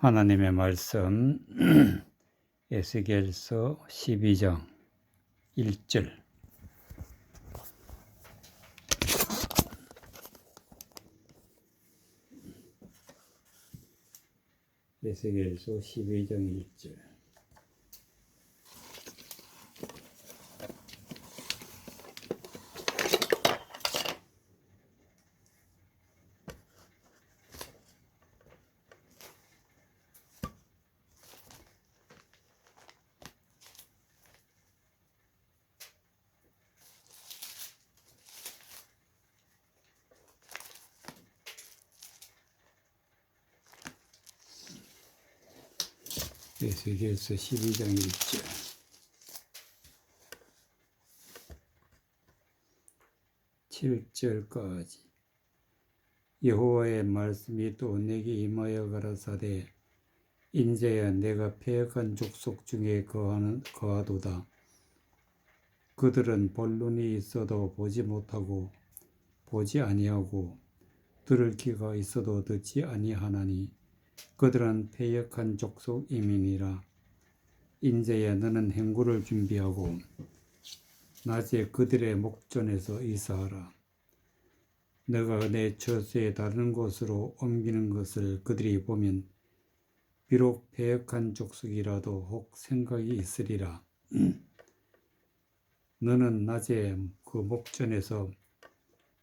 하나님의 말씀 에스겔서 12장 1절. 에스겔서 12장 1절. 에스겔서 12장 1절. 7절까지. 여호와의 말씀이 또 내게 임하여 가라사대, 인자야, 내가 패역한 족속 중에 거하도다. 그들은 본론이 있어도 보지 못하고 보지 아니하고 들을 귀가 있어도 듣지 아니하나니 그들은 패역한 족속임이니라. 인자야, 너는 행구를 준비하고 낮에 그들의 목전에서 이사하라. 내가 내 처소에 다른 곳으로 옮기는 것을 그들이 보면 비록 패역한 족속이라도 혹 생각이 있으리라. 너는 낮에 그 목전에서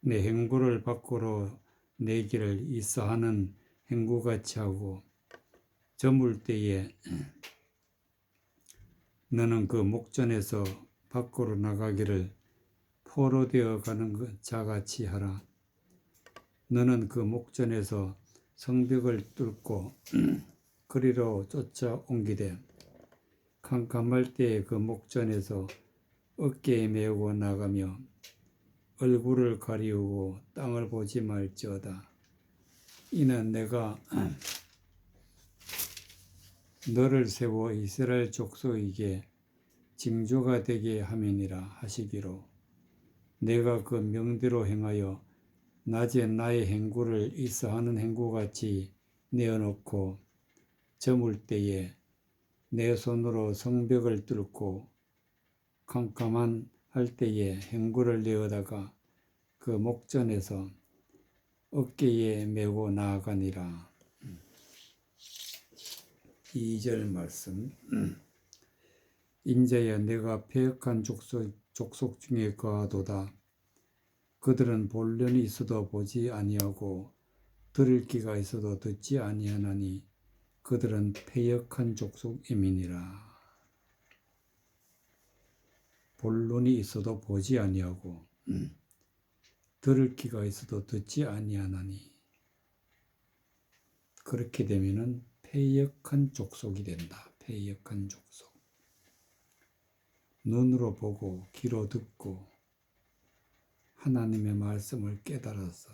내 행구를 밖으로 내기를 이사하는 행구같이 하고, 저물 때에 너는 그 목전에서 밖으로 나가기를 포로되어 가는 자같이 하라. 너는 그 목전에서 성벽을 뚫고 그리로 쫓아옮기되 캄캄할 때에 그 목전에서 어깨에 메고 나가며 얼굴을 가리우고 땅을 보지 말지어다. 이는 내가 너를 세워 이스라엘 족속에게 징조가 되게 함이니라 하시기로, 내가 그 명대로 행하여 낮에 나의 행구를 이사하는 행구같이 내어놓고 저물 때에 내 손으로 성벽을 뚫고 캄캄한 할 때에 행구를 내어다가 그 목전에서 어깨에 메고 나아가니라. 2절 말씀. 인자야, 내가 패역한 족속 중에 거하도다. 그들은 본련이 있어도 보지 아니하고 들을 귀가 있어도 듣지 아니하나니 그들은 패역한 족속임이니라. 본론이 있어도 보지 아니하고 들을 귀가 있어도 듣지 아니하나니, 그렇게 되면은 패역한 족속이 된다. 패역한 족속. 눈으로 보고 귀로 듣고 하나님의 말씀을 깨달아서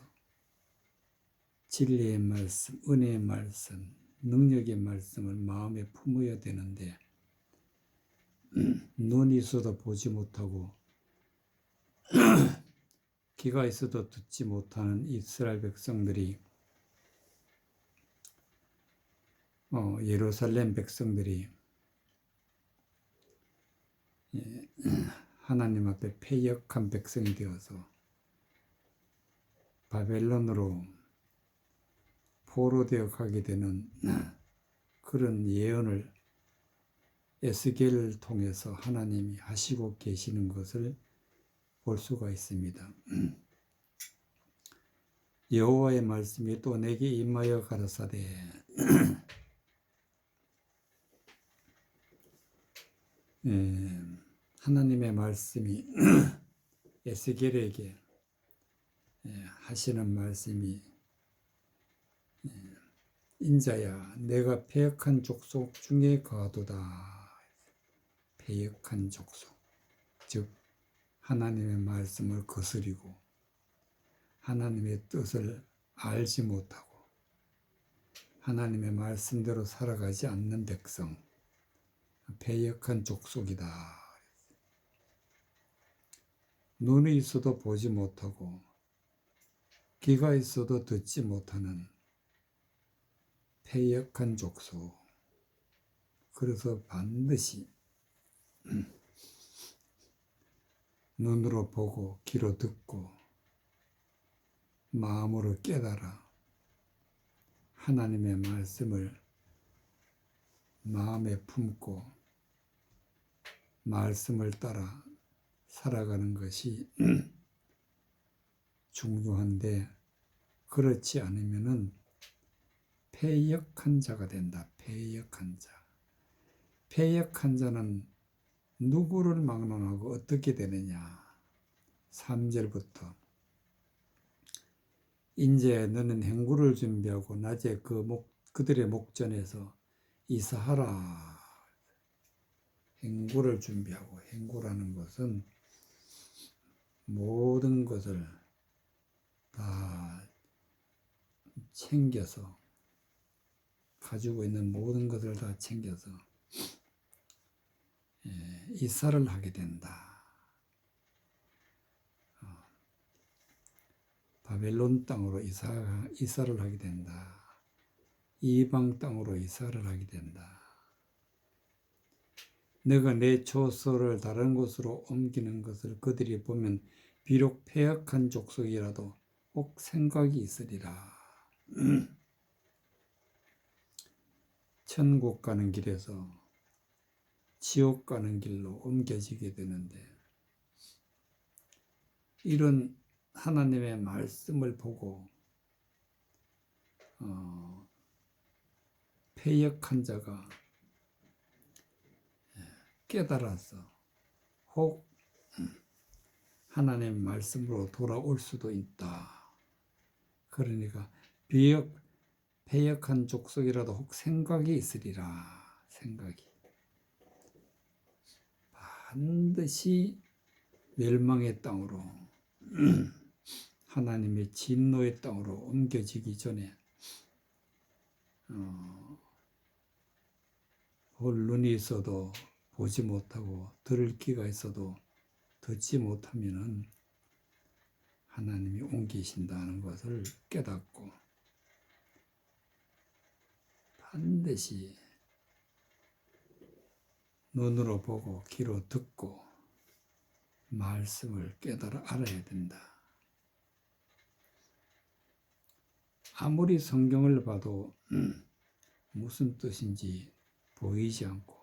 진리의 말씀, 은혜의 말씀, 능력의 말씀을 마음에 품어야 되는데, 눈이 있어도 보지 못하고 귀가 있어도 듣지 못하는 이스라엘 백성들이, 예루살렘 백성들이 하나님 앞에 패역한 백성이 되어서 바벨론으로 포로되어 가게 되는 그런 예언을 에스겔을 통해서 하나님이 하시고 계시는 것을 볼 수가 있습니다. 여호와의 말씀이 또 내게 임하여 가라사대, 하나님의 말씀이 에스겔에게 하시는 말씀이, 인자야, 내가 패역한 족속 중에 거하도다. 패역한 족속, 즉 하나님의 말씀을 거스리고 하나님의 뜻을 알지 못하고 하나님의 말씀대로 살아가지 않는 백성, 패역한 족속이다. 눈이 있어도 보지 못하고 귀가 있어도 듣지 못하는 패역한 족속. 그래서 반드시 눈으로 보고 귀로 듣고 마음으로 깨달아 하나님의 말씀을 마음에 품고 말씀을 따라 살아가는 것이 중요한데, 그렇지 않으면은 패역한 자가 된다. 패역한 자. 패역한 자는 누구를 막론하고 어떻게 되느냐. 3절부터 인제 너는 행구를 준비하고 낮에 그들의 목전에서 이사하라. 행구를 준비하고, 행구라는 것은 모든 것을 다 챙겨서, 가지고 있는 모든 것을 다 챙겨서 이사를 하게 된다. 바벨론 땅으로 이사를 하게 된다. 이방 땅으로 이사를 하게 된다. 내가 내 초소를 다른 곳으로 옮기는 것을 그들이 보면 비록 패역한 족속이라도 꼭 생각이 있으리라. 천국 가는 길에서 지옥 가는 길로 옮겨지게 되는데, 이런 하나님의 말씀을 보고 패역한 자가 깨달아서 혹 하나님의 말씀으로 돌아올 수도 있다. 그러니까 패역한 족속이라도 혹 생각이 있으리라. 생각이 반드시 멸망의 땅으로 하나님의 진노의 땅으로 옮겨지기 전에 볼 눈이 있어도 보지 못하고 들을 귀가 있어도 듣지 못하면은 하나님이 옮기신다는 것을 깨닫고 반드시 눈으로 보고 귀로 듣고 말씀을 깨달아 알아야 된다. 아무리 성경을 봐도 무슨 뜻인지 보이지 않고,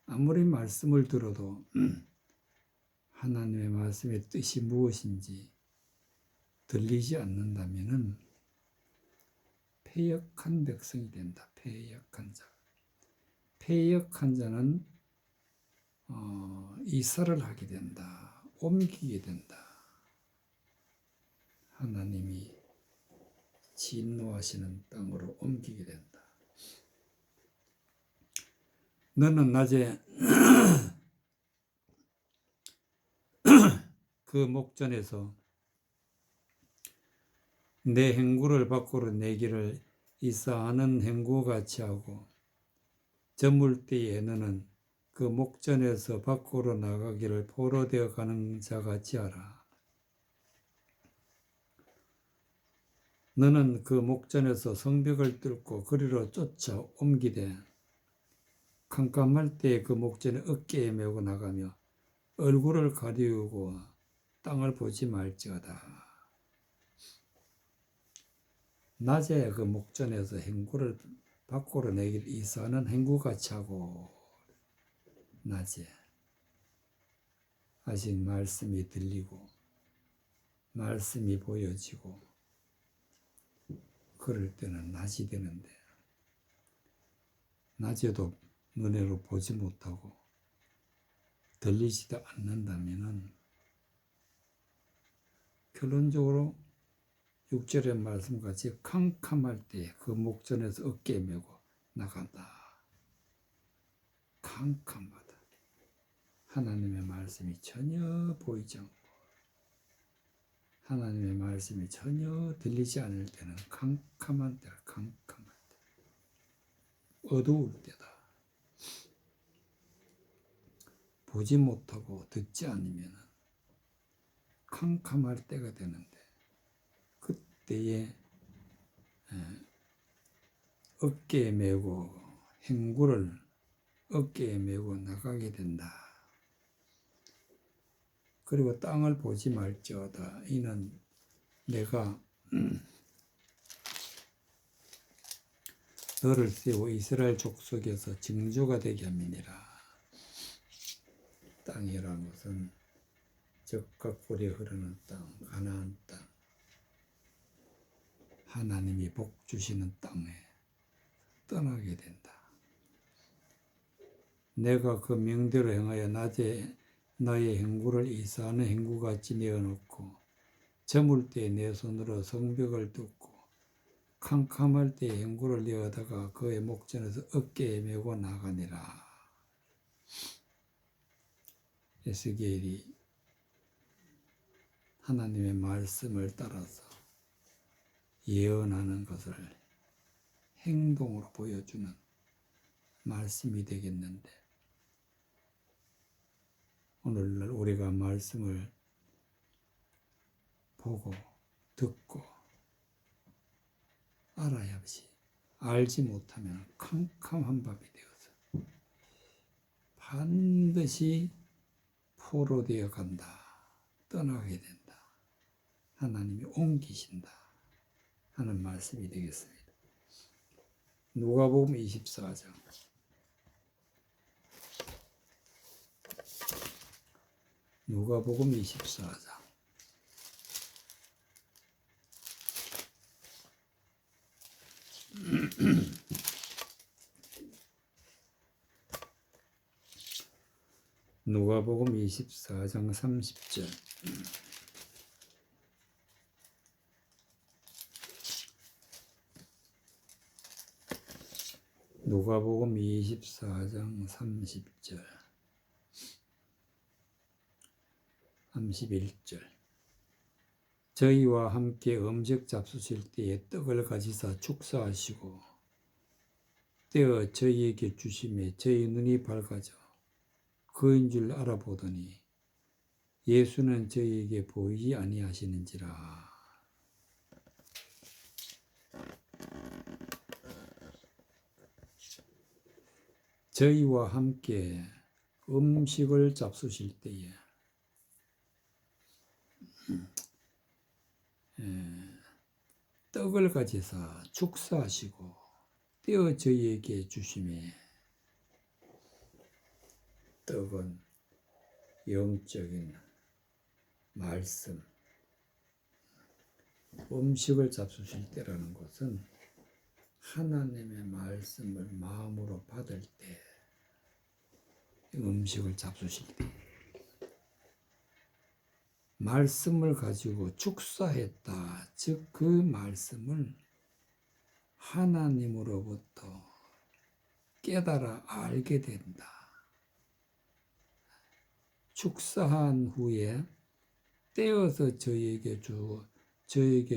아무리 말씀을 들어도 하나님의 말씀의 뜻이 무엇인지 들리지 않는다면은 패역한 백성이 된다. 패역한 자. 패역한 자는 이사를 하게 된다. 옮기게 된다. 하나님이 진노하시는 땅으로 옮기게 된다. 너는 낮에 그 목전에서 내 행구를 밖으로 내기를 이사하는 행구같이 하고, 저물 때에 너는 그 목전에서 밖으로 나가기를 포로되어 가는 자같이 하라. 너는 그 목전에서 성벽을 뚫고 거리로 쫓아 옮기되 캄캄할 때에 그 목전에 어깨에 메고 나가며 얼굴을 가리우고 땅을 보지 말지어다. 낮에 그 목전에서 행구를 밖으로 내기를 이사하는 행구같이 하고, 낮에 아직 말씀이 들리고 말씀이 보여지고 그럴 때는 낮이 되는데, 낮에도 눈으로 보지 못하고 들리지도 않는다면은 결론적으로 6절의 말씀같이 캄캄할 때 그 목전에서 어깨에 메고 나간다. 캄캄하다. 하나님의 말씀이 전혀 보이지 않고 하나님의 말씀이 전혀 들리지 않을 때는 캄캄한 때라. 캄캄할 때, 어두울 때다. 보지 못하고 듣지 않으면 캄캄할 때가 되는데, 그때에 어깨에 메고 행구를 어깨에 메고 나가게 된다. 그리고 땅을 보지 말지어다. 이는 내가 너를 세워 이스라엘 족속에서 징조가 되게 함이니라. 땅이라는 것은 젖과 꿀이 흐르는 땅, 가나안 땅, 하나님이 복 주시는 땅에 떠나게 된다. 내가 그 명대로 행하여 낮에 너의 행구를 이사하는 행구같이 내어놓고 저물 때 내 손으로 성벽을 뚫고 캄캄할 때 행구를 내어다가 그의 목전에서 어깨에 메고 나가니라. 에스겔이 하나님의 말씀을 따라서 예언하는 것을 행동으로 보여주는 말씀이 되겠는데, 오늘날 우리가 말씀을 보고 듣고 알아야지, 알지 못하면 캄캄한 밤이 되어서 반드시 포로되어 간다, 떠나게 된다, 하나님이 옮기신다 하는 말씀이 되겠습니다. 누가복음 24장 누가복음 24장 누가복음 24장 30절 누가복음 24장 30절 31절 저희와 함께 음식 잡수실 때에 떡을 가지사 축사하시고 떼어 저희에게 주심에 저희 눈이 밝아져 그인 줄 알아보더니 예수는 저희에게 보이지 아니하시는지라. 저희와 함께 음식을 잡수실 때에 떡을 가지사 축사하시고 떼어 저희에게 주심에, 떡은 영적인 말씀, 음식을 잡수실 때라는 것은 하나님의 말씀을 마음으로 받을 때, 음식을 잡수실 때 말씀을 가지고 축사했다. 즉 그 말씀을 하나님으로부터 깨달아 알게 된다. 축사한 후에 떼어서 저희에게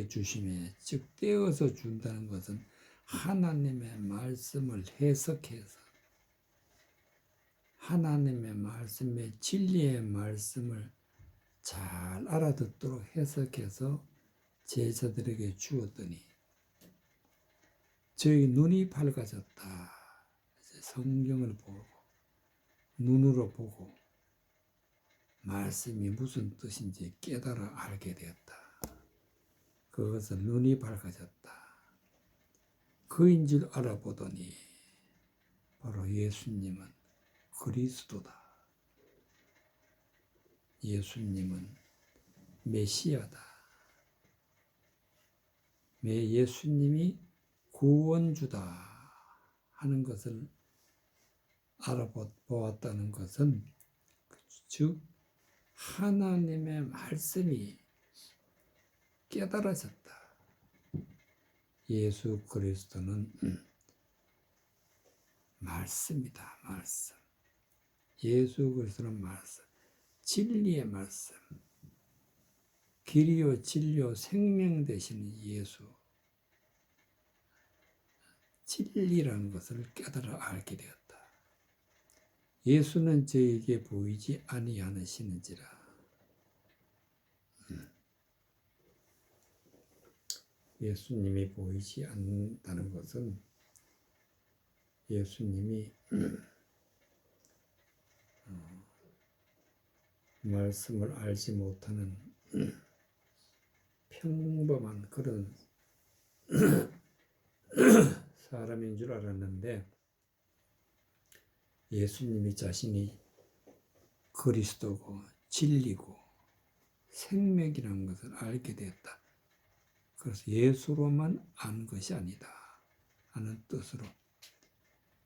주심에, 즉 떼어서 준다는 것은 하나님의 말씀을 해석해서 하나님의 말씀의 진리의 말씀을 잘 알아듣도록 해석해서 제자들에게 주었더니 저희 눈이 밝아졌다. 성경을 보고 눈으로 보고 말씀이 무슨 뜻인지 깨달아 알게 되었다. 그것은 눈이 밝아졌다. 그인 줄 알아보더니 바로 예수님은 그리스도다. 예수님은 메시아다. 예수님이 구원주다 하는 것을 알아보았다는 것은, 즉 하나님의 말씀이 깨달아졌다. 예수 그리스도는 말씀이다. 말씀. 예수 그리스도는 말씀. 진리의 말씀. 길이요 진리요 생명 되시는 예수. 진리라는 것을 깨달아 알게 되었다. 예수는 저에게 보이지 아니하시는지라. 예수님이 보이지 않는다는 것은 예수님이 말씀을 알지 못하는 평범한 그런 사람인 줄 알았는데 예수님이 자신이 그리스도고 진리고 생명이라는 것을 알게 되었다. 그래서 예수로만 아는 것이 아니다 하는 뜻으로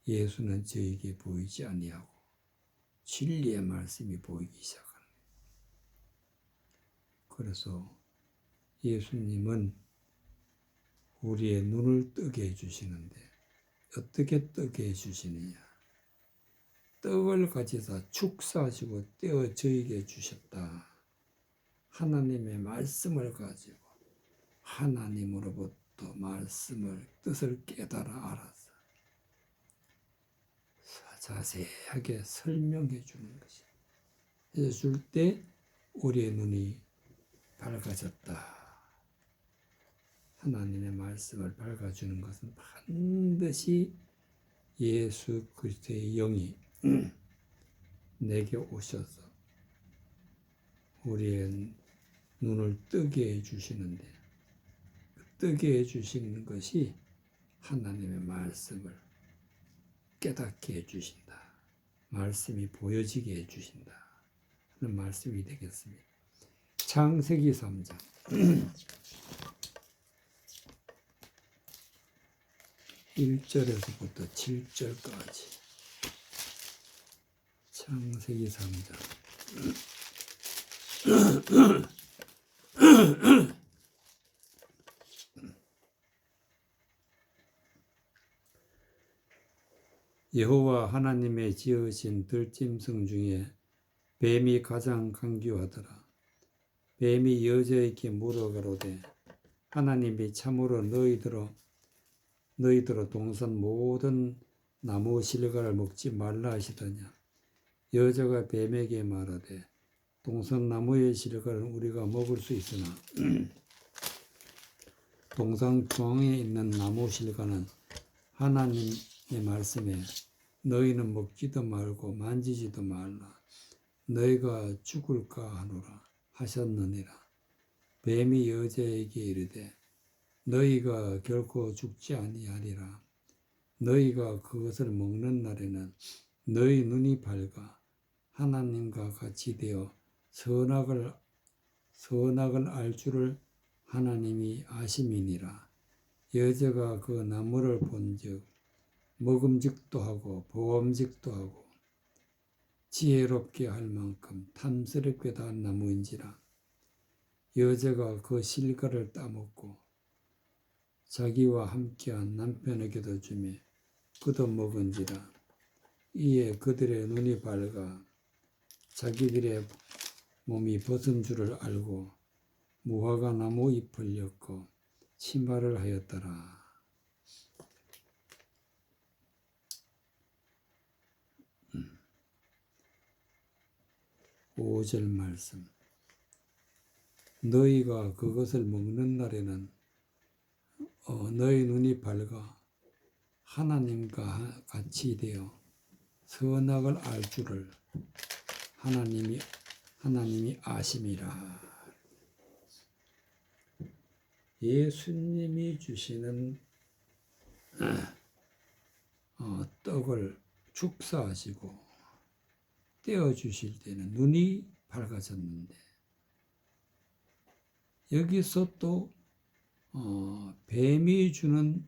예수는 저에게 보이지 아니하고 진리의 말씀이 보이기 시작하는 거예요. 그래서 예수님은 우리의 눈을 뜨게 해주시는데 어떻게 뜨게 해주시느냐. 떡을 가지사 축사하시고 떼어 저에게 주셨다. 하나님의 말씀을 가지고 하나님으로부터 말씀을 뜻을 깨달아 알아서 자세하게 설명해 주는 것이 해줄 때 우리의 눈이 밝아졌다. 하나님의 말씀을 밝아주는 것은 반드시 예수 그리스도의 영이 내게 오셔서 우리의 눈을 뜨게 해주시는데 뜨게 해주시는 것이 하나님의 말씀을 깨닫게 해주신다. 말씀이 보여지게 해주신다. 하는 말씀이 되겠습니다. 창세기 3장 1절에서부터 7절까지 창세기 3장 여호와 하나님의 지으신 들짐승 중에 뱀이 가장 강교하더라. 뱀이 여자에게 물어가로되 하나님이 참으로 너희들로 동산 모든 나무 실과를 먹지 말라 하시더냐. 여자가 뱀에게 말하되 동산 나무의 실과를 우리가 먹을 수 있으나 동산 중앙에 있는 나무 실과는 하나님의 말씀에 너희는 먹지도 말고 만지지도 말라. 너희가 죽을까 하노라 하셨느니라. 뱀이 여자에게 이르되 너희가 결코 죽지 아니하리라. 너희가 그것을 먹는 날에는 너희 눈이 밝아 하나님과 같이 되어 선악을 알 줄을 하나님이 아심이니라. 여자가 그 나무를 본즉 먹음직도 하고 보음직도 하고 지혜롭게 할 만큼 탐스럽게 단 나무인지라. 여자가 그 실과를 따먹고 자기와 함께한 남편에게도 주며 그도 먹은지라. 이에 그들의 눈이 밝아 자기들의 몸이 벗은 줄을 알고 무화과 나무 잎을 엮고 치마를 하였더라. 5절 말씀. 너희가 그것을 먹는 날에는 너희 눈이 밝아 하나님과 같이 되어 선악을 알 줄을 하나님이 아심이라. 예수님이 주시는 떡을 축사하시고 떼어 주실 때는 눈이 밝아졌는데 여기서 또 뱀이 주는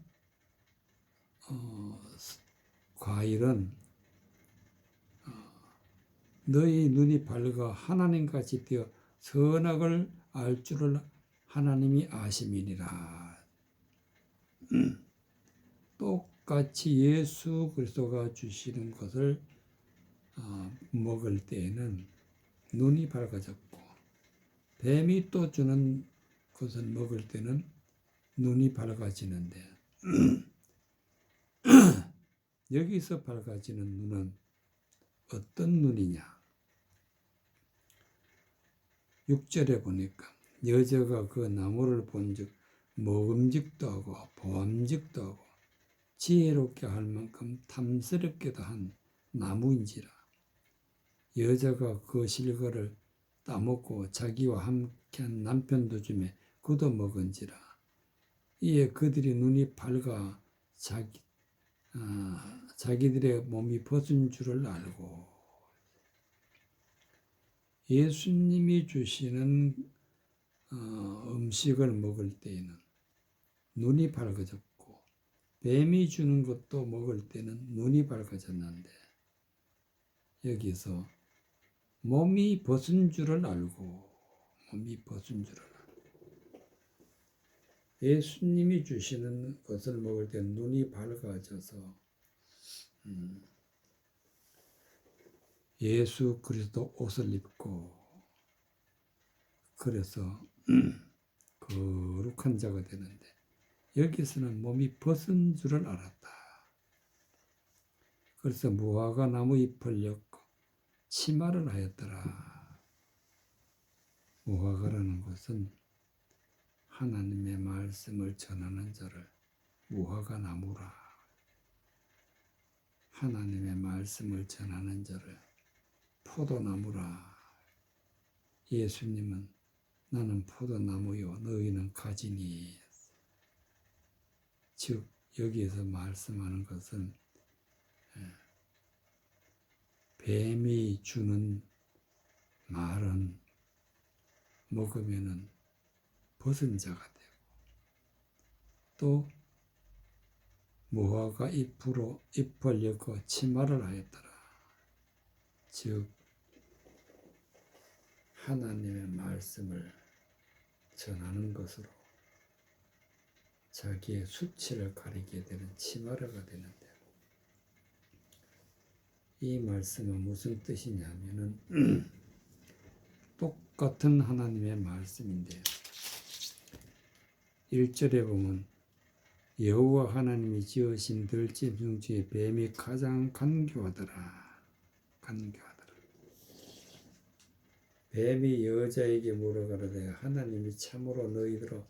과일은 너희 눈이 밝아 하나님같이 되어 선악을 알 줄을 하나님이 아심이니라. 똑같이 예수 그리스도가 주시는 것을 먹을 때에는 눈이 밝아졌고 뱀이 또 주는 것을 먹을 때는 눈이 밝아지는데 여기서 밝아지는 눈은 어떤 눈이냐. 6절에 보니까 여자가 그 나무를 본즉 먹음직도 하고 보암직도 하고 지혜롭게 할 만큼 탐스럽게도 한 나무인지라. 여자가 그 실과를 따먹고 자기와 함께한 남편도 주매 그도 먹은지라. 이에 그들이 눈이 밝아 자기들의 몸이 벗은 줄을 알고. 예수님이 주시는 음식을 먹을 때에는 눈이 밝아졌고, 뱀이 주는 것도 먹을 때는 눈이 밝아졌는데, 여기서 몸이 벗은 줄을 알고, 예수님이 주시는 것을 먹을 때 눈이 밝아져서 예수 그리스도 옷을 입고, 그래서 거룩한 자가 되는데, 여기서는 몸이 벗은 줄을 알았다. 그래서 무화과 나무 잎을 엮고 치마를 하였더라. 무화과라는 것은 하나님의 말씀을 전하는 자를 무화과 나무라. 하나님의 말씀을 전하는 자를 포도나무라. 예수님은 나는 포도나무요 너희는 가지니. 즉 여기에서 말씀하는 것은 뱀이 주는 말은 먹으면은 벗은 자가 되고, 또 무화과 잎을 엮어 치마를 하였더라. 즉 하나님의 말씀을 전하는 것으로 자기의 수치를 가리게 되는 치마가 되는데, 이 말씀은 무슨 뜻이냐면은 똑같은 하나님의 말씀인데요. 1절에 보면 여호와 하나님이 지으신 들짐승 중에 뱀이 가장 간교하더라. 뱀이 여자에게 물어가로되 하나님이 참으로 너희들아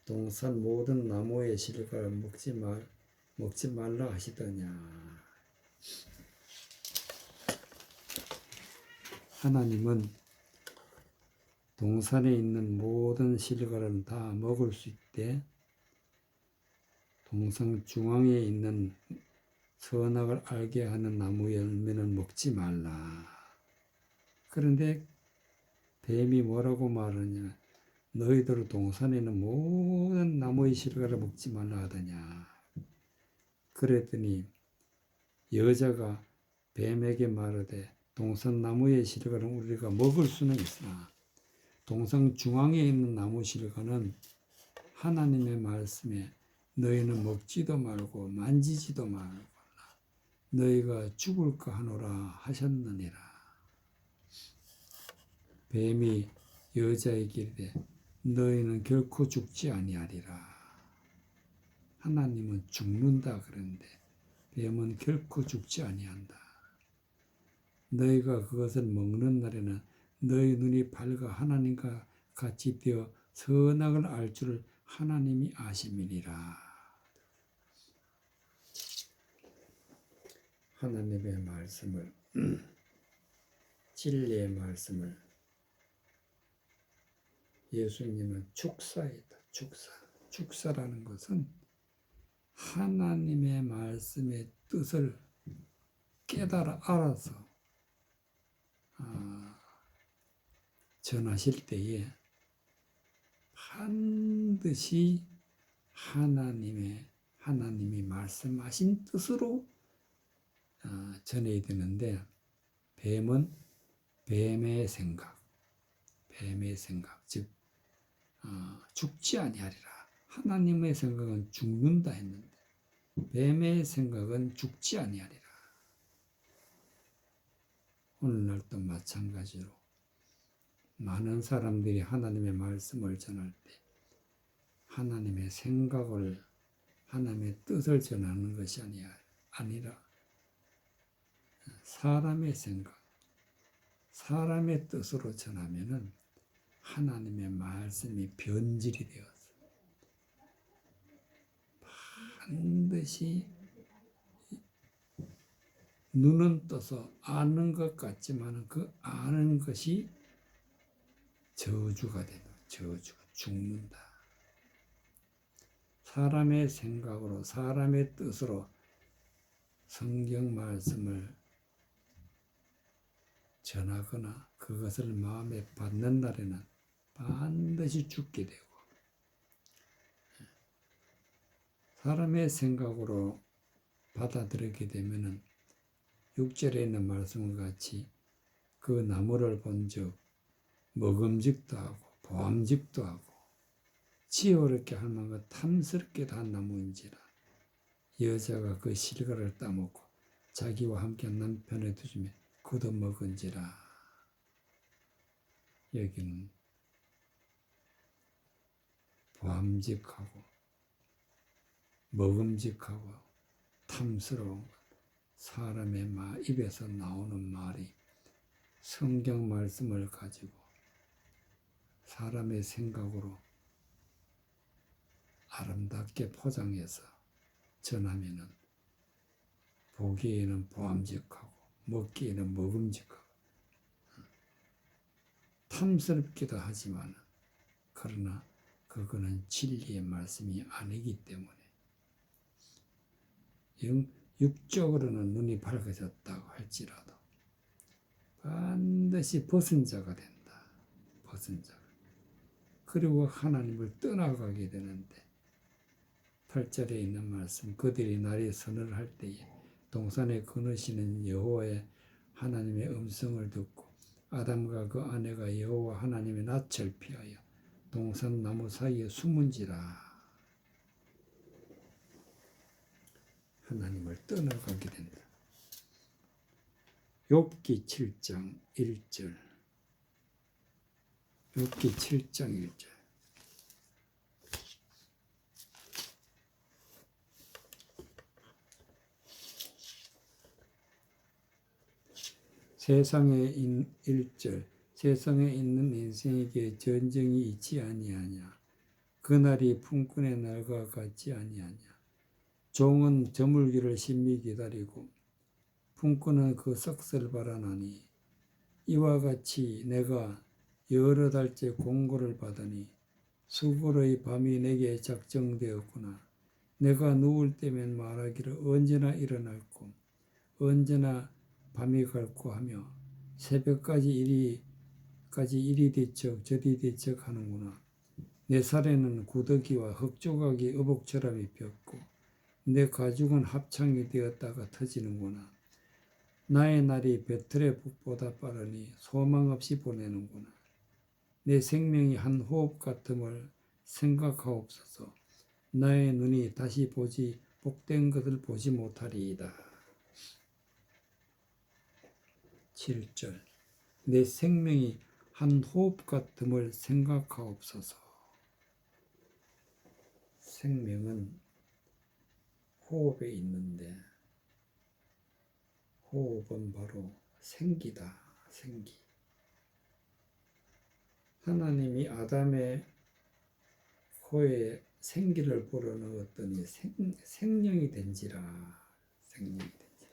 동산 모든 나무의 실과를 먹지 말라 하시더냐. 하나님은 동산에 있는 모든 실과를 다 먹을 수 있대. 동산 중앙에 있는 선악을 알게 하는 나무 열매는 먹지 말라. 그런데 뱀이 뭐라고 말하냐. 너희들 동산에 있는 모든 나무의 실과를 먹지 말라 하더냐. 그랬더니 여자가 뱀에게 말하되 동산 나무의 실과는 우리가 먹을 수는 있으나 동산 중앙에 있는 나무 실과는 하나님의 말씀에 너희는 먹지도 말고 만지지도 말고 너희가 죽을까 하노라 하셨느니라. 뱀이 여자에게 이르되 너희는 결코 죽지 아니하리라. 하나님은 죽는다 그러는데 뱀은 결코 죽지 아니한다. 너희가 그것을 먹는 날에는 너희 눈이 밝아 하나님과 같이 되어 선악을 알 줄을 하나님이 아심이니라. 하나님의 말씀을, 진리의 말씀을, 예수님은 축사이다. 축사라는 것은 하나님의 말씀의 뜻을 깨달아 알아서 전하실 때에 반드시 하나님이 말씀하신 뜻으로 전해야 되는데, 뱀은 뱀의 생각, 즉 죽지 아니하리라. 하나님의 생각은 죽는다 했는데 뱀의 생각은 죽지 아니하리라. 오늘날도 마찬가지로 많은 사람들이 하나님의 말씀을 전할 때 하나님의 생각을, 하나님의 뜻을 전하는 것이 아니라 사람의 생각, 사람의 뜻으로 전하면은 하나님의 말씀이 변질이 되어서 반드시 눈은 떠서 아는 것 같지만 그 아는 것이 저주가 된다. 저주가 죽는다. 사람의 생각으로 사람의 뜻으로 성경 말씀을 전하거나 그것을 마음에 받는 날에는 반드시 죽게 되고, 사람의 생각으로 받아들이게 되면은 6절에 있는 말씀과 같이 그 나무를 본즉 먹음직도 하고 보암직도 하고 지혜롭게 할 만큼 탐스럽게도 한 나무인지라 여자가 그 실과를 따먹고 자기와 함께 남편의 두심에 걷어먹은지라. 여기는 보암직하고 먹음직하고 탐스러운 사람의 입에서 나오는 말이 성경 말씀을 가지고 사람의 생각으로 아름답게 포장해서 전하면은 보기에는 보암직하고 먹기에는 먹음직하고 탐스럽기도 하지만 그러나 그거는 진리의 말씀이 아니기 때문에 육적으로는 눈이 밝아졌다고 할지라도 반드시 벗은 자가 된다. 벗은 자가. 그리고 하나님을 떠나가게 되는데 8절에 있는 말씀, 그들이 날이 서늘을 할 때에 동산에 거느시는 여호와의 하나님의 음성을 듣고 아담과 그 아내가 여호와 하나님의 낯을 피하여 동산 나무 사이에 숨은지라. 하나님을 떠나가게 된다. 욥기 7장 1절. 욥기 7장 1절. 세상에 1절. 세상에 있는 인생에게 전쟁이 있지 아니하냐. 그날이 품꾼의 날과 같지 아니하냐. 종은 저물기를 심히 기다리고 품꾼은 그 썩을 바라나니 이와 같이 내가 여러 달째 공고를 받으니 수고로의 밤이 내게 작정되었구나. 내가 누울 때면 말하기를 언제나 일어날고 언제나 밤이 갈고 하며 새벽까지 이리 뒤척 저리 뒤척 하는구나. 내 살에는 구더기와 흙조각이 어복처럼 입혔고 내 가죽은 합창이 되었다가 터지는구나. 나의 날이 배틀의 북보다 빠르니 소망 없이 보내는구나. 내 생명이 한 호흡 같음을 생각하옵소서. 나의 눈이 다시 복된 것을 보지 못하리이다. 7절. 내 생명이 한 호흡 같음을 생각하옵소서. 생명은 호흡에 있는데 호흡은 바로 생기다. 생기. 하나님이 아담의 코에 생기를 불어넣었더니 생명이 된지라. 생명이 된지라.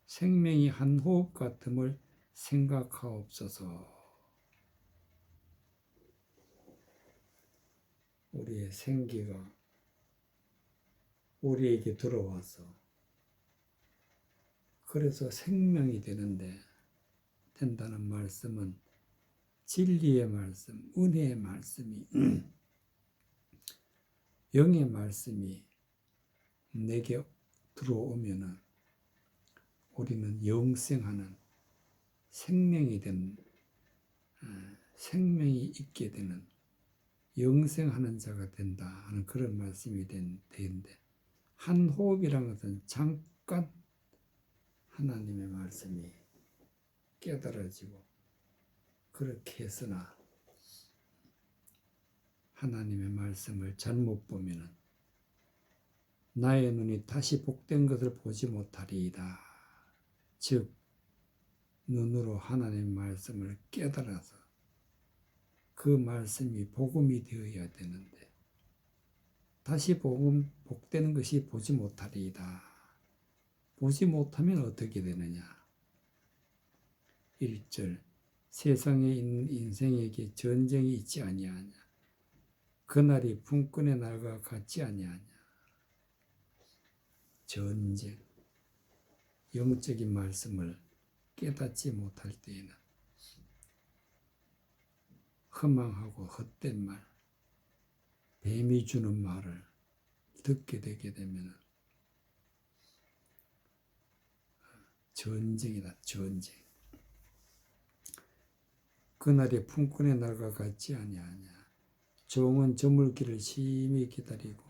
생명이 한 호흡 같음을 생각하옵소서. 우리의 생기가 우리에게 들어와서 그래서 생명이 된다는 말씀은 진리의 말씀, 은혜의 말씀이 영의 말씀이 내게 들어오면은 우리는 영생하는 생명이 있게 되는 영생하는 자가 된다 하는 그런 말씀이 되는데 한 호흡이라는 것은 잠깐 하나님의 말씀이 깨달아지고 그렇게 했으나 하나님의 말씀을 잘못 보면은 나의 눈이 다시 복된 것을 보지 못하리이다. 즉 눈으로 하나님의 말씀을 깨달아서 그 말씀이 복음이 되어야 되는데 다시 복되는 것이 보지 못하리이다. 보지 못하면 어떻게 되느냐? 1절 세상에 있는 인생에게 전쟁이 있지 아니하냐? 그날이 품꾼의 날과 같지 아니하냐? 전쟁, 영적인 말씀을 깨닫지 못할 때에는 허망하고 헛된 말, 뱀이 주는 말을 듣게 되게 되면 전쟁이다, 전쟁. 그날이 품꾼의 날과 같지 아니하냐. 종은 저물기를 심히 기다리고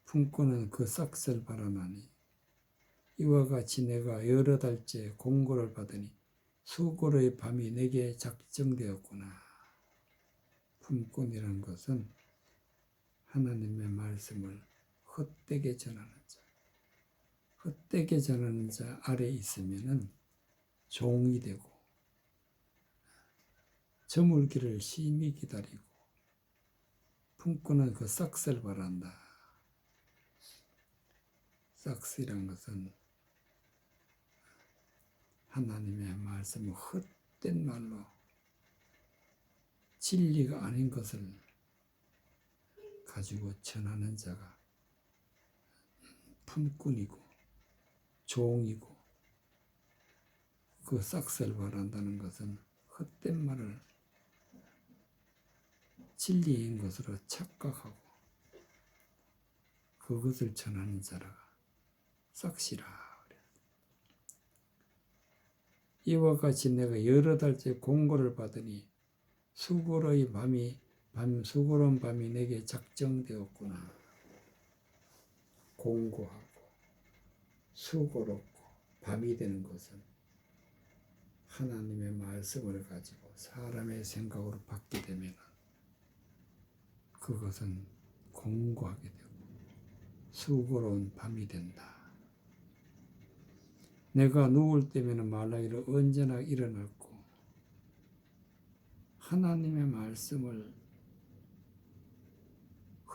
품꾼은 그 싹을 바라나니 이와 같이 내가 여러 달째 공고를 받으니 수고로의 밤이 내게 작정되었구나. 품꾼이란 것은 하나님의 말씀을 헛되게 전하는 자, 헛되게 전하는 자 아래 있으면은 종이 되고 저물기를 심히 기다리고 품꾼은 그 싹을 바란다. 싹이란 것은 하나님의 말씀을 헛된 말로 진리가 아닌 것을 가지고 전하는 자가 품꾼이고 종이고 그 싹을 바란다는 것은 헛된 말을 진리인 것으로 착각하고 그것을 전하는 자라 싹이라. 이와 같이 내가 여러 달째 공고를 받으니 수고로운 밤이 내게 작정되었구나. 공고하고 수고롭고 밤이 되는 것은 하나님의 말씀을 가지고 사람의 생각으로 받게 되면 그것은 공고하게 되고 수고로운 밤이 된다. 내가 누울 때면 말라기를 언제나 일어났고 하나님의 말씀을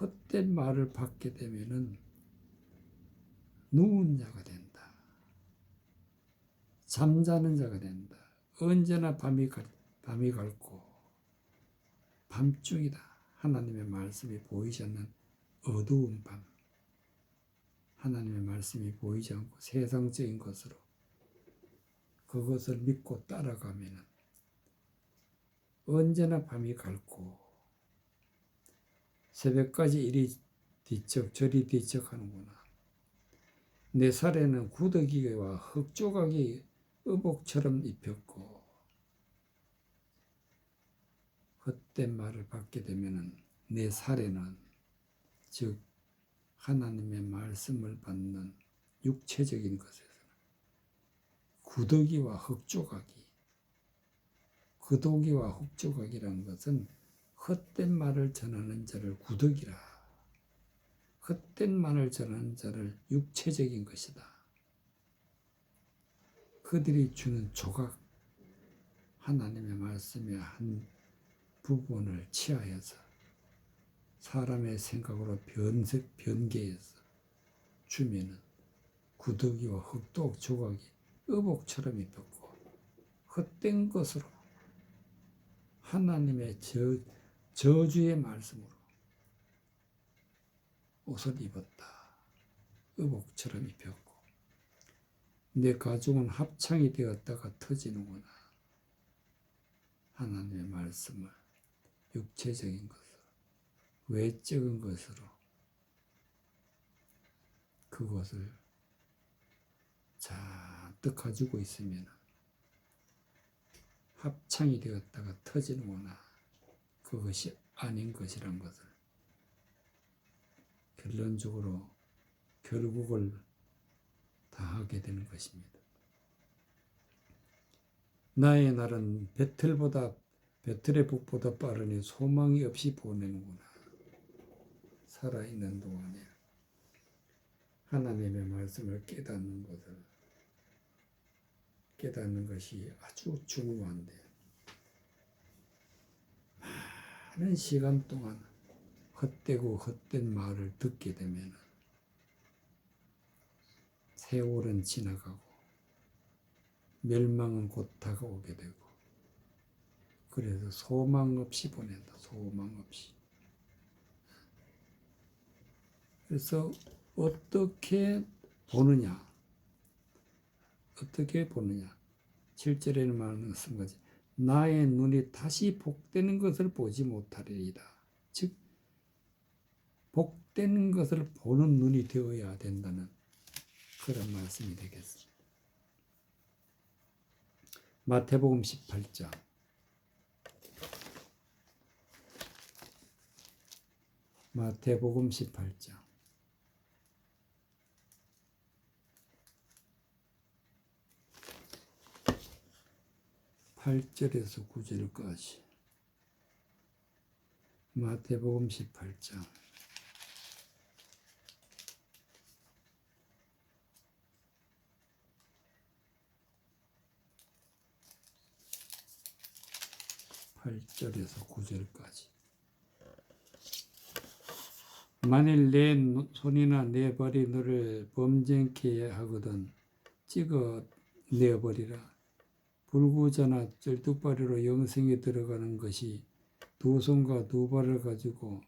헛된 말을 받게 되면 누운 자가 된다. 잠자는 자가 된다. 언제나 밤이 갈고 밤중이다. 하나님의 말씀이 보이지 않는 어두운 밤. 하나님의 말씀이 보이지 않고 세상적인 것으로 그것을 믿고 따라가면 언제나 밤이 갈고 새벽까지 이리 뒤척 저리 뒤척 하는구나. 내 살에는 구더기와 흙조각이 의복처럼 입혔고 헛된 말을 받게 되면 내 살에는 즉 하나님의 말씀을 받는 육체적인 것에서는 구더기와 흙조각이라는 것은 헛된 말을 전하는 자를 구더기라. 헛된 말을 전하는 자를 육체적인 것이다. 그들이 주는 조각, 하나님의 말씀의 한 부분을 취하여서 사람의 생각으로 변개해서 주면은 구더기와 흙도 조각이 의복처럼 입혔고 헛된 것으로 하나님의 저주의 말씀으로 옷을 입었다. 의복처럼 입혔고 내 가족은 합창이 되었다가 터지는구나. 하나님의 말씀을 육체적인 것으로 외적인 것으로 그것을 잔뜩 가지고 있으면 합창이 되었다가 터지는구나. 그것이 아닌 것이란 것을 결론적으로 결국을 다하게 되는 것입니다. 나의 날은 배틀의 북보다 빠르니 소망이 없이 보내는구나. 살아있는 동안에 하나님의 말씀을 깨닫는 것이 아주 중요한데 많은 시간 동안 헛되고 헛된 말을 듣게 되면 세월은 지나가고 멸망은 곧 다가오게 되고, 그래서 소망 없이 보낸다. 소망 없이. 그래서 어떻게 보느냐? 어떻게 보느냐? 7절에는 말하는 것은 거지. 나의 눈이 다시 복되는 것을 보지 못하리이다. 즉 복되는 것을 보는 눈이 되어야 된다는 그런 말씀이 되겠습니다. 마태복음 18장. 마태복음 18장. 8절에서 9절까지. 마태복음 18장. 8절에서 9절까지. 만일 내 손이나 내 발이 너를 범죄케 하거든 찍어 내어버리라. 불구자나 쩔뚝발이로 영생에 들어가는 것이 두 손과 두 발을 가지고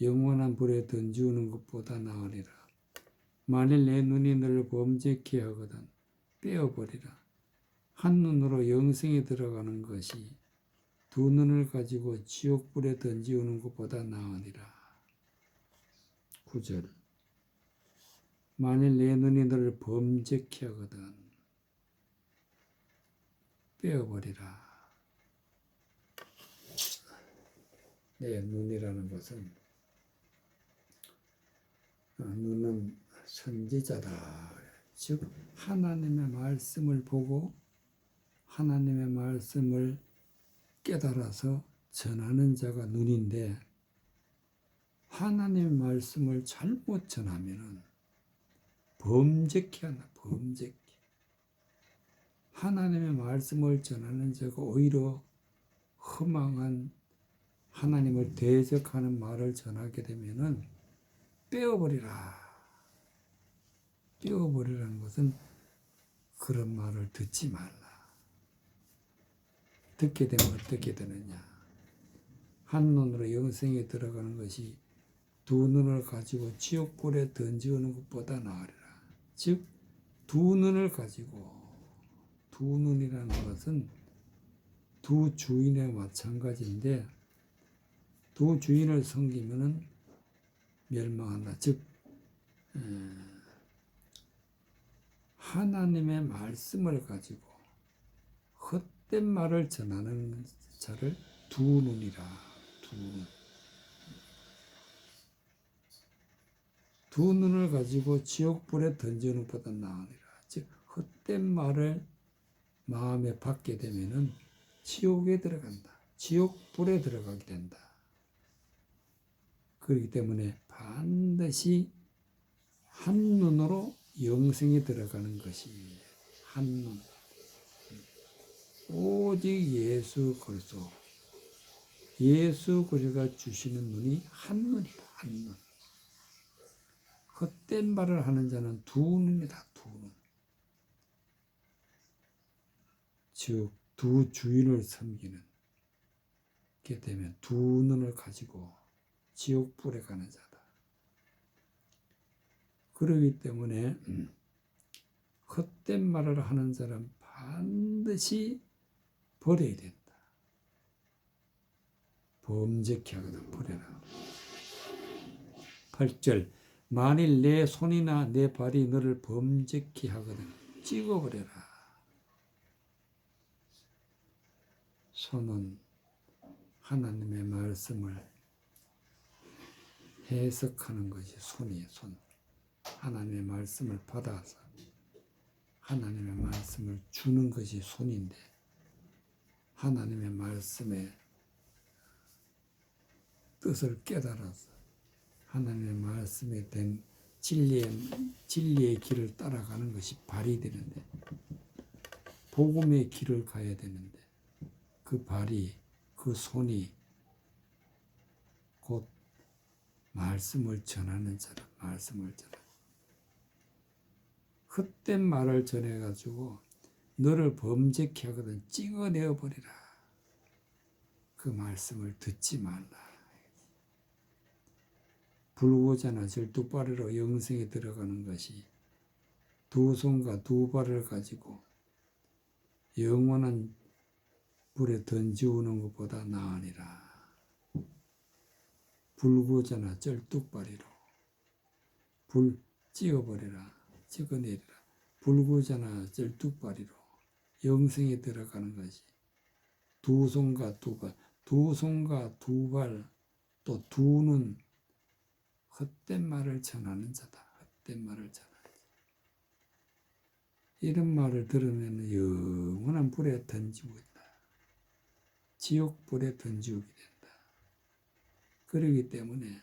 영원한 불에 던지우는 것보다 나으리라. 만일 내 눈이 너를 범죄케 하거든 빼어버리라. 한 눈으로 영생에 들어가는 것이 두 눈을 가지고 지옥불에 던지우는 것보다 나으리라. 9절. 만일 내 눈이 너를 범죄케 하거든 빼어버리라. 내 눈이라는 것은 눈은 선지자다. 즉 하나님의 말씀을 보고 하나님의 말씀을 깨달아서 전하는 자가 눈인데, 하나님의 말씀을 잘못 전하면은 범죄케 한다. 범죄케. 하나님의 말씀을 전하는 자가 오히려 허망한 하나님을 대적하는 말을 전하게 되면은 빼어버리라. 빼어버리라는 것은 그런 말을 듣지 말라. 듣게 되면 어떻게 되느냐? 한 눈으로 영생에 들어가는 것이 두 눈을 가지고 지옥불에 던지우는 것보다 나으리라. 즉 두 눈을 가지고, 두 눈이라는 것은 두 주인에 마찬가지인데, 두 주인을 섬기면은 멸망한다. 즉 하나님의 말씀을 가지고 헛된 말을 전하는 자를 두 눈이라. 두 눈. 두 눈을 가지고 지옥불에 던지는 것보다 나으리라. 즉 헛된 말을 마음에 받게 되면은 지옥에 들어간다. 지옥불에 들어가게 된다. 그렇기 때문에 반드시 한 눈으로 영생에 들어가는 것이 한 눈. 오직 예수 그리스도. 예수 그리스도가 주시는 눈이 한 눈이다. 한 눈. 헛된 말을 하는 자는 두 눈이다. 두 눈. 즉 두 주인을 섬기는 게 되면 두 눈을 가지고 지옥불에 가는 자다. 그렇기 때문에 헛된 말을 하는 사람 반드시 버려야 된다. 범죄케 하거든 버려라. 8절. 만일 내 손이나 내 발이 너를 범죄케 하거든 찍어버려라. 손은 하나님의 말씀을 해석하는 것이 손이에요. 손. 하나님의 말씀을 받아서 하나님의 말씀을 주는 것이 손인데, 하나님의 말씀의 뜻을 깨달아서 하나님의 말씀에 된 진리의 길을 따라가는 것이 발이 되는데, 복음의 길을 가야 되는데, 그 발이, 그 손이 곧 말씀을 전하는 자라. 말씀을 전하는 헛된 말을 전해가지고 너를 범죄케 하거든 찍어내어 버리라. 그 말씀을 듣지 말라. 불구자나 절뚝발이로 영생에 들어가는 것이 두 손과 두 발을 가지고 영원한 불에 던지우는 것보다 나으니라. 불구자나 절뚝발이로 불 찍어버리라. 찍어내리라. 불구자나 절뚝발이로 영생에 들어가는 것이 두 손과 두 발, 두 손과 두 발, 또 두 눈, 헛된 말을 전하는 자다. 헛된 말을 전하는 자. 이런 말을 들으면 영원한 불에 던지고 있다. 지옥 불에 던지우게 된다. 그러기 때문에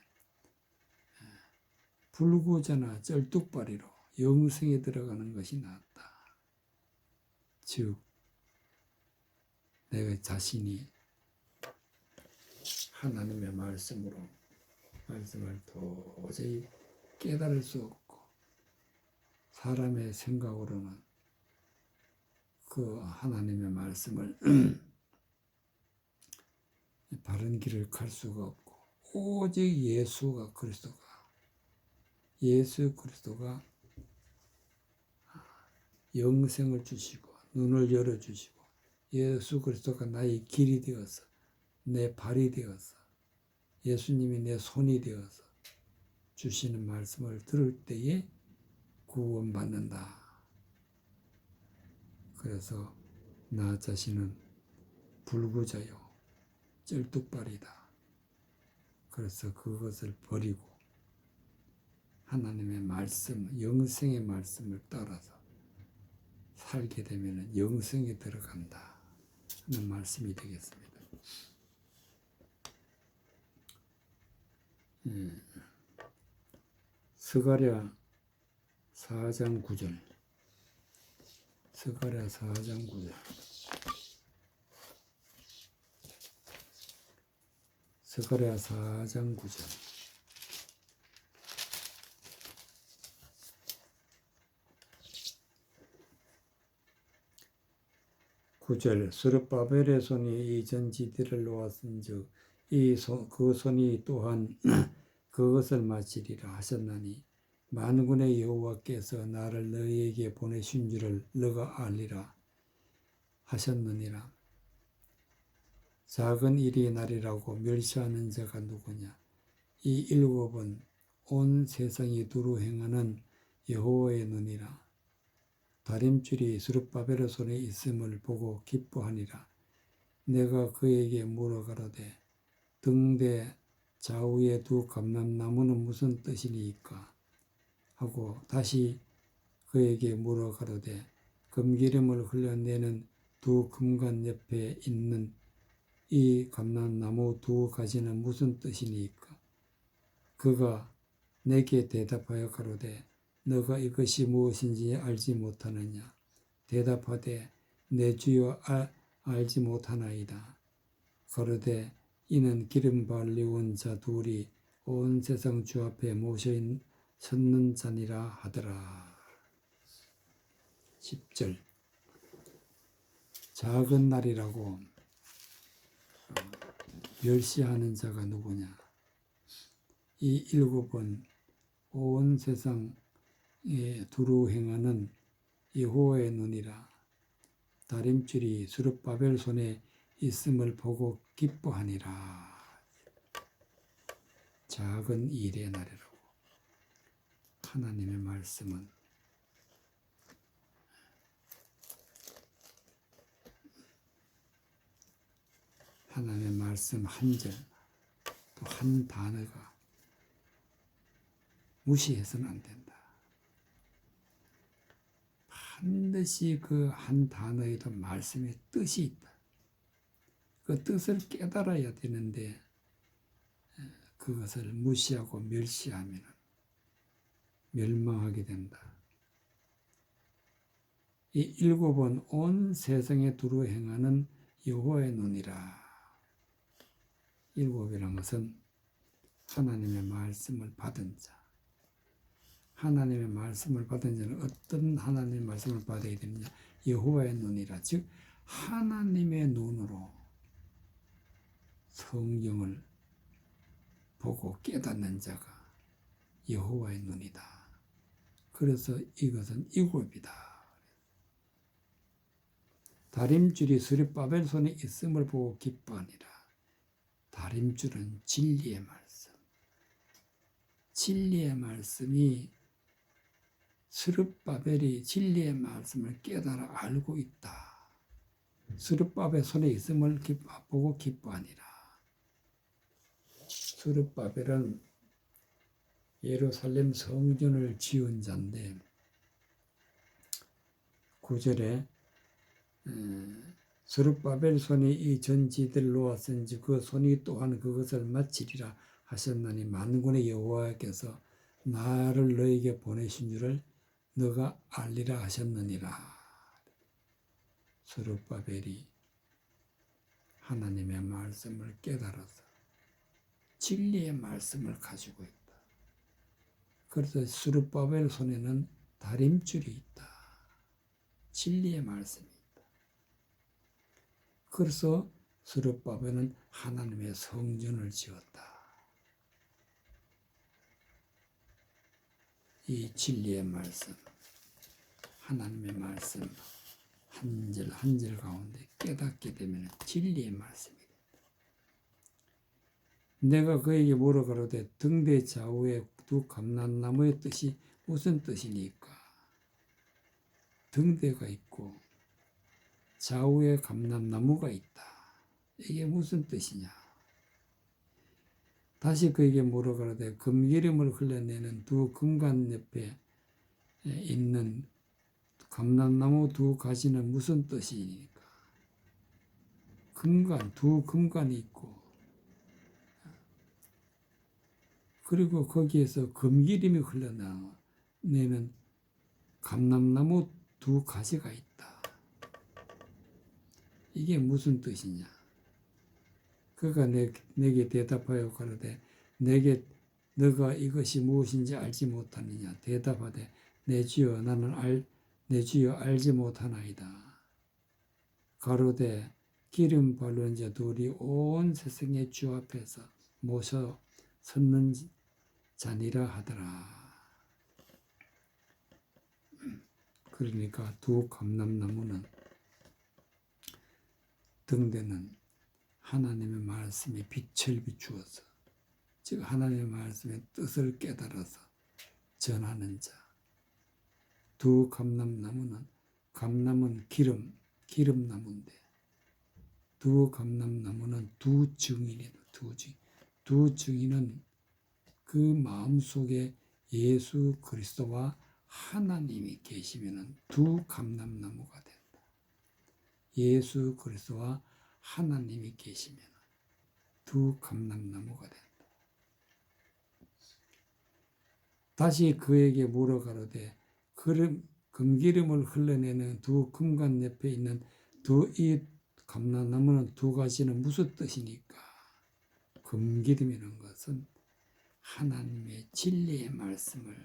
불구자나 쩔뚝발이로 영생에 들어가는 것이 낫다. 즉 내가 자신이 하나님의 말씀으로 말씀을 도저히 깨달을 수 없고 사람의 생각으로는 그 하나님의 말씀을 바른 길을 갈 수가 없고 오직 예수 그리스도가 영생을 주시고 눈을 열어주시고 예수 그리스도가 나의 길이 되어서 내 발이 되어서 예수님이 내 손이 되어서 주시는 말씀을 들을 때에 구원받는다. 그래서 나 자신은 불구자요 쩔뚝발이다. 그래서 그것을 버리고 하나님의 말씀, 영생의 말씀을 따라서 살게 되면 영생에 들어간다 하는 말씀이 되겠습니다. 스가랴 4장 9절. 스가랴 4장 9절. 스가랴 4장 9절. 스룹바벨의 손이 이 전지들을 놓았은즉 그 손이 또한 그것을 마치리라 하셨나니 만군의 여호와께서 나를 너희에게 보내신 줄을 너가 알리라 하셨느니라. 작은 일이 나리라고 멸시하는 자가 누구냐? 이 일곱은 온 세상이 두루 행하는 여호와의 눈이라. 다림줄이 스룹바벨의 손에 있음을 보고 기뻐하니라. 내가 그에게 물어가로되 등대 좌우에 두 감람나무는 무슨 뜻이니까 하고 다시 그에게 물어가로되 금기름을 흘려내는 두 금관 옆에 있는 이 감람나무 두 가지는 무슨 뜻이니까? 그가 내게 대답하여 가로되 너가 이것이 무엇인지 알지 못하느냐? 대답하되 내 주여 알지 못하나이다. 가로되 이는 기름 발리온 자 둘이 온 세상 주 앞에 모셔 섰는 자니라 하더라. 10절. 작은 날이라고 멸시하는 자가 누구냐? 이 일곱은 온 세상에 두루 행하는 여호와의 눈이라. 다림줄이 스룹바벨 손에 있음을 보고 기뻐하니라. 작은 일의 날이라고. 하나님의 말씀은 하나님의 말씀 한 절, 또 한 단어가 무시해서는 안 된다. 반드시 그 한 단어에도 말씀의 뜻이 있다. 그 뜻을 깨달아야 되는데 그것을 무시하고 멸시하면 멸망하게 된다. 이 일곱은 온 세상에 두루 행하는 여호와의 눈이라. 일곱이라는 것은 하나님의 말씀을 받은 자. 하나님의 말씀을 받은 자는 어떤 하나님의 말씀을 받아야 되느냐? 여호와의 눈이라. 즉 하나님의 눈으로 성경을 보고 깨닫는 자가 여호와의 눈이다. 그래서 이것은 이굽이다. 다림줄이 스룹바벨 손에 있음을 보고 기뻐하니라. 다림줄은 진리의 말씀. 진리의 말씀이 스룹바벨이 진리의 말씀을 깨달아 알고 있다. 스룹바벨 손에 있음을 보고 기뻐하니라. 스룹바벨은 예루살렘 성전을 지은 자인데 9절에 스룹바벨 손이 이 전지들을 놓았은지 그 손이 또한 그것을 마치리라 하셨나니 만군의 여호와께서 나를 너에게 보내신 줄을 너가 알리라 하셨느니라. 스룹바벨이 하나님의 말씀을 깨달아서 진리의 말씀을 가지고 있다. 그래서 스룹바벨 손에는 다림줄이 있다. 진리의 말씀이 있다. 그래서 스룹바벨은 하나님의 성전을 지었다. 이 진리의 말씀, 하나님의 말씀 한 절 한 절 가운데 깨닫게 되면 진리의 말씀이 된다. 내가 그에게 뭐라 가로되 등대 좌우에 두 감람나무의 뜻이 무슨 뜻이니까? 등대가 있고 좌우에 감람나무가 있다. 이게 무슨 뜻이냐? 다시 그에게 뭐라 가로되 금기름을 흘려내는 두 금관 옆에 있는 감람나무 두 가지는 무슨 뜻이니까? 금관, 두 금관이 있고 그리고 거기에서 금기름이 흘러내는 감람나무 두 가지가 있다. 이게 무슨 뜻이냐? 그가 내게 대답하여 가로되 내게 너가 이것이 무엇인지 알지 못하느냐? 대답하되 내 주여 내 주여 알지 못하나이다. 가로되 기름 바른 자 둘이 온 세상의 주 앞에서 모셔 섰는 자니라 하더라. 그러니까 두 감람나무는 등대는 하나님의 말씀에 빛을 비추어서 즉 하나님의 말씀의 뜻을 깨달아서 전하는 자. 두 감람나무는 감람은 기름나무인데 두 감람나무는 두 증인이다. 두 증인은 그 마음속에 예수 그리스도와 하나님이 계시면 두 감람나무가 된다. 예수 그리스도와 하나님이 계시면 두 감람나무가 된다. 다시 그에게 물어 가로되 금기름을 흘러내는 두 금관 옆에 있는 이 감람나무는 두 가지는 무슨 뜻이니까? 금기름이라는 것은 하나님의 진리의 말씀을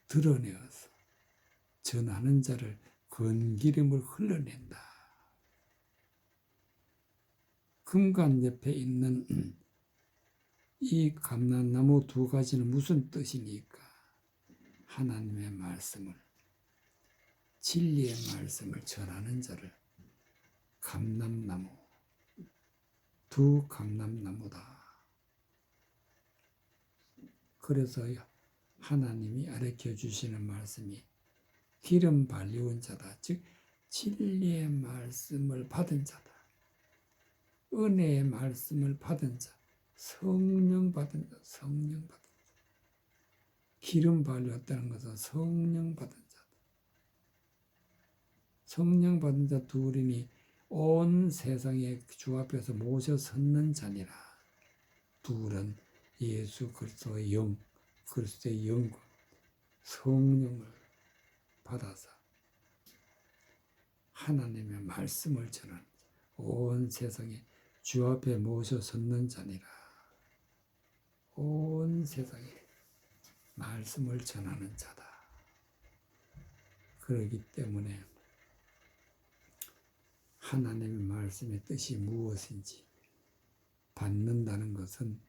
드러내어서 전하는 자를 금기름을 흘러낸다. 금관 옆에 있는 이 감람나무 두 가지는 무슨 뜻이니까? 하나님의 말씀을, 진리의 말씀을 전하는 자를 감람나무, 두 감람나무다. 그래서 하나님이 가르쳐 주시는 말씀이 기름 발리운 자다. 즉 진리의 말씀을 받은 자다. 은혜의 말씀을 받은 자, 성령 받은 자, 성령 받은 자. 기름 발렸다는 것은 성령 받은 자다. 성령 받은 자 둘이니 온 세상의 주 앞에서 모셔 섰는 자니라. 둘은 예수 그리스도의 영, 그리스도의 영과 성령을 받아서 하나님의 말씀을 전하는 온 세상에 주 앞에 모셔 섰는 자니라. 온 세상에 말씀을 전하는 자다. 그렇기 때문에 하나님의 말씀의 뜻이 무엇인지 받는다는 것은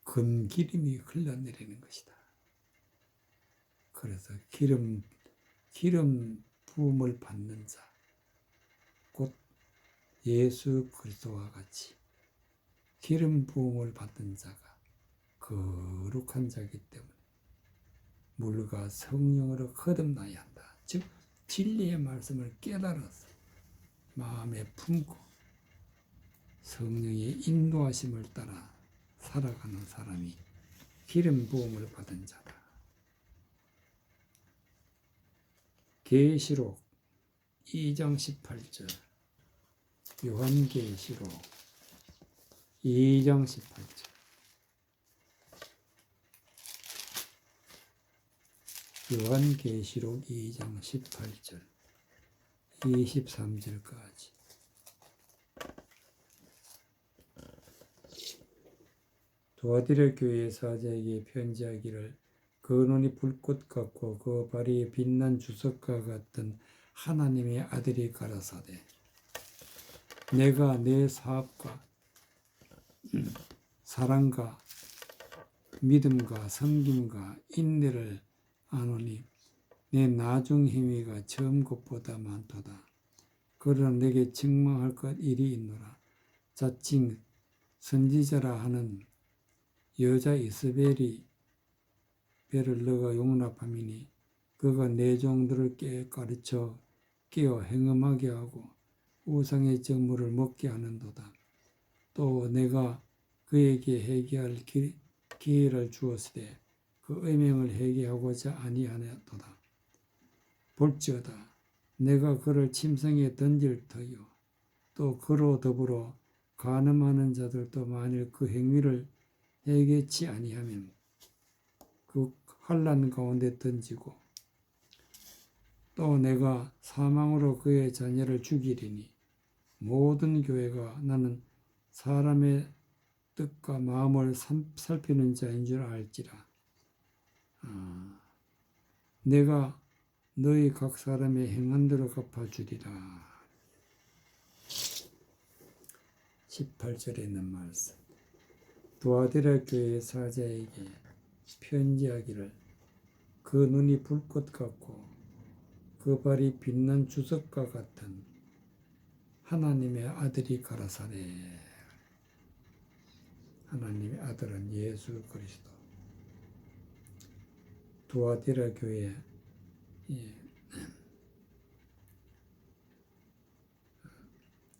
금기름이 흘러내리는 것이다. 그래서 기름 부음을 받는 자, 곧 예수 그리스도와 같이 기름 부음을 받는 자가 거룩한 자이기 때문에 물과 성령으로 거듭나야 한다. 즉 진리의 말씀을 깨달아서 마음에 품고 성령의 인도하심을 따라 살아가는 사람이 기름 부음을 받은 자다. 계시록 2장 18절, 요한계시록 2장 18절, 요한계시록 2장 18절, 23절까지. 두아디라 교회 사자에게 편지하기를 그 눈이 불꽃 같고 그 발이 빛난 주석과 같은 하나님의 아들이 가라사대 내가 내 사업과 사랑과 믿음과 섬김과 인내를 아노니 내 나중 행위가 처음 것보다 많도다. 그러나 내게 책망할 것 일이 있노라. 자칭 선지자라 하는 여자 이스벨이 배를 너가 용납함이니 그가 내 종들을 가르쳐 깨어 행음하게 하고 우상의 정물을 먹게 하는도다. 또 내가 그에게 회개할 기회를 주었으되 그 의명을 회개하고자 아니하도다. 볼지어다 내가 그를 침상에 던질 터요 또 그로 더불어 간음하는 자들도 만일 그 행위를 회개치 아니하면 그 환난 가운데 던지고 또 내가 사망으로 그의 자녀를 죽이리니 모든 교회가 나는 사람의 뜻과 마음을 살피는 자인 줄 알지라. 내가 너희 각 사람의 행한 대로 갚아주리라. 18절에 있는 말씀. 두아디라 교회 사자에게 편지하기를 그 눈이 불꽃 같고 그 발이 빛난 주석과 같은 하나님의 아들이 가라사대. 하나님의 아들은 예수 그리스도. 두아디라 교회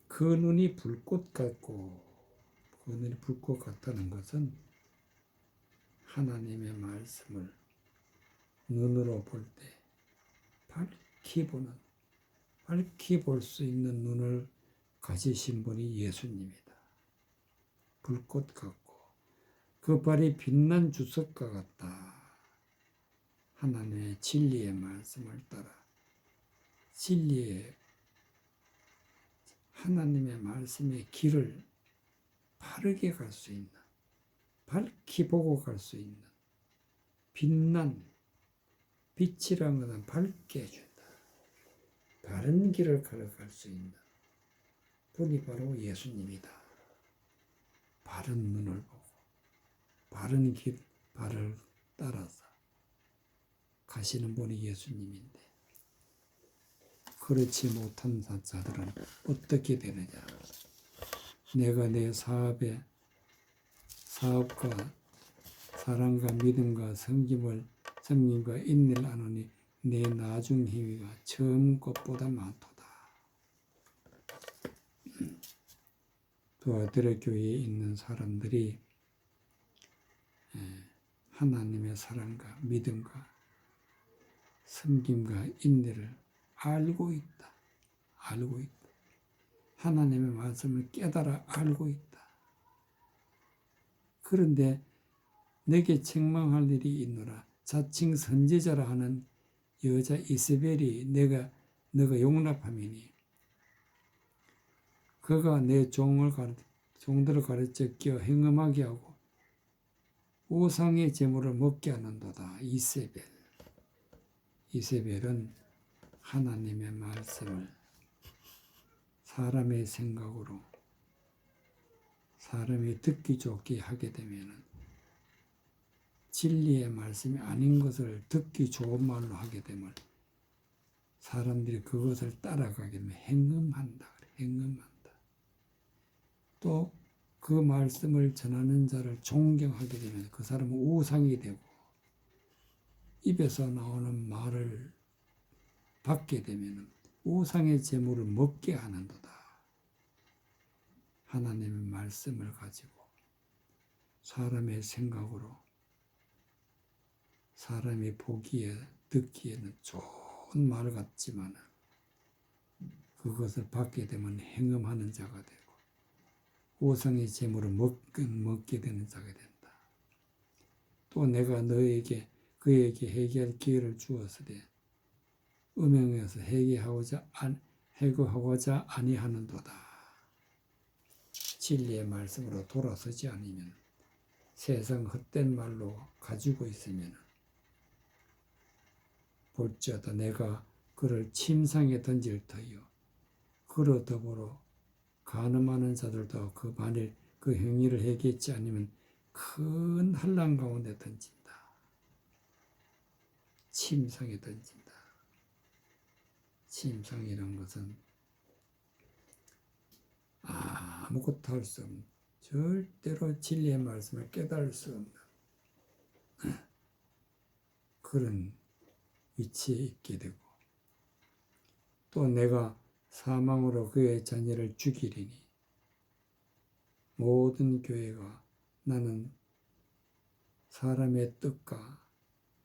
그 눈이 불꽃 같고 그 눈이 불꽃 같다는 것은 하나님의 말씀을 눈으로 볼 때 밝히 볼 수 있는 눈을 가지신 분이 예수님이다. 불꽃 같고 그 발이 빛난 주석과 같다. 하나님의 진리의 말씀을 따라 진리의 하나님의 말씀의 길을 바르게 갈 수 있는, 밝히 보고 갈 수 있는 빛난 빛이라는 것은 밝게 해준다. 바른 길을 걸어갈 수 있는 분이 바로 예수님이다. 바른 눈을 보고 바른 길, 발을 따라서 가시는 분이 예수님인데 그렇지 못한 자들은 어떻게 되느냐. 내가 내 사업과 사랑과 믿음과 섬김과 인내를 아노니 내 나중 행위가 처음 것보다 많도다. 두아디라 교회에 있는 사람들이 하나님의 사랑과 믿음과 섬김과 인내를 알고 있다. 하나님의 말씀을 깨달아 알고 있다. 그런데 내게 책망할 일이 있노라. 자칭 선지자라 하는 여자 이스벨이 너가 용납함이니 그가 내 종들을 가르쳐 끼어 행음하게 하고 우상의 재물을 먹게 하는도다. 이세벨은 하나님의 말씀을 사람의 생각으로 사람이 듣기 좋게 하게 되면 진리의 말씀이 아닌 것을 듣기 좋은 말로 하게 되면 사람들이 그것을 따라가게 되면 행음한다. 행음한다. 또 그 말씀을 전하는 자를 존경하게 되면 그 사람은 우상이 되고 입에서 나오는 말을 받게 되면 우상의 재물을 먹게 하는도다. 하나님의 말씀을 가지고 사람의 생각으로 사람이 보기에 듣기에는 좋은 말 같지만 그것을 받게 되면 행음하는 자가 되고 우상의 재물을 먹게 되는 자가 된다. 또 내가 그에게 회개할 기회를 주었으되 음행에서 해고하고자 아니하는도다. 진리의 말씀으로 돌아서지 않으면 세상 헛된 말로 가지고 있으면 볼지어다 내가 그를 침상에 던질 터이요 그로 더불어 간음하는 자들도 만일 그 행위를 회개치 않으면 큰 환난 가운데 던진다. 침상에 던진다. 침상이란 것은 아무것도 할 수 없는 절대로 진리의 말씀을 깨달을 수 없는 그런 위치에 있게 되고 또 내가 사망으로 그의 자녀를 죽이리니 모든 교회가 나는 사람의 뜻과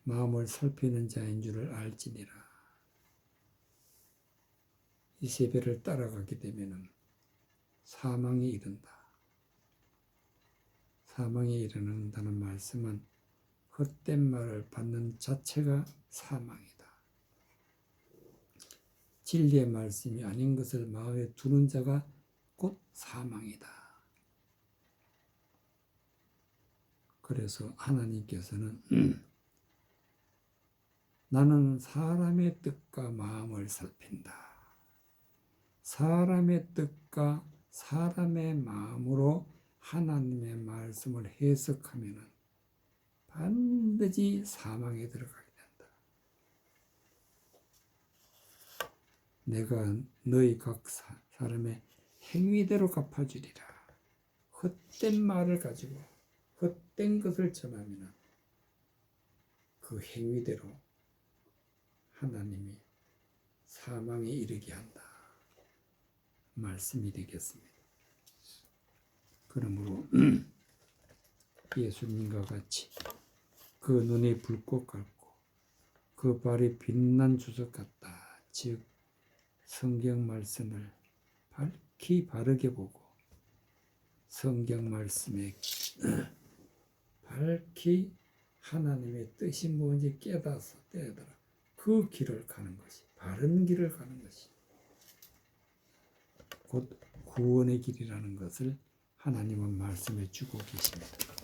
마음을 살피는 자인 줄을 알지니라. 이세벨을 따라가게 되면 사망에 이른다. 사망에 이르는다는 말씀은 헛된 말을 받는 자체가 사망이다. 진리의 말씀이 아닌 것을 마음에 두는 자가 곧 사망이다. 그래서 하나님께서는 나는 사람의 뜻과 마음을 살핀다. 사람의 뜻과 사람의 마음으로 하나님의 말씀을 해석하면 반드시 사망에 들어가게 된다. 내가 너희 각 사람의 행위대로 갚아주리라. 헛된 말을 가지고 헛된 것을 전하면 그 행위대로 하나님이 사망에 이르게 한다. 말씀이 되겠습니다. 그러므로 예수님과 같이 그 눈이 불꽃 같고 그 발이 빛난 주석 같다. 즉 성경 말씀을 밝히 바르게 보고 성경 말씀에 밝히 하나님의 뜻이 뭔지 깨달아서 그 길을 가는 것이 바른 길을 가는 것이 곧 구원의 길이라는 것을 하나님은 말씀해 주고 계십니다.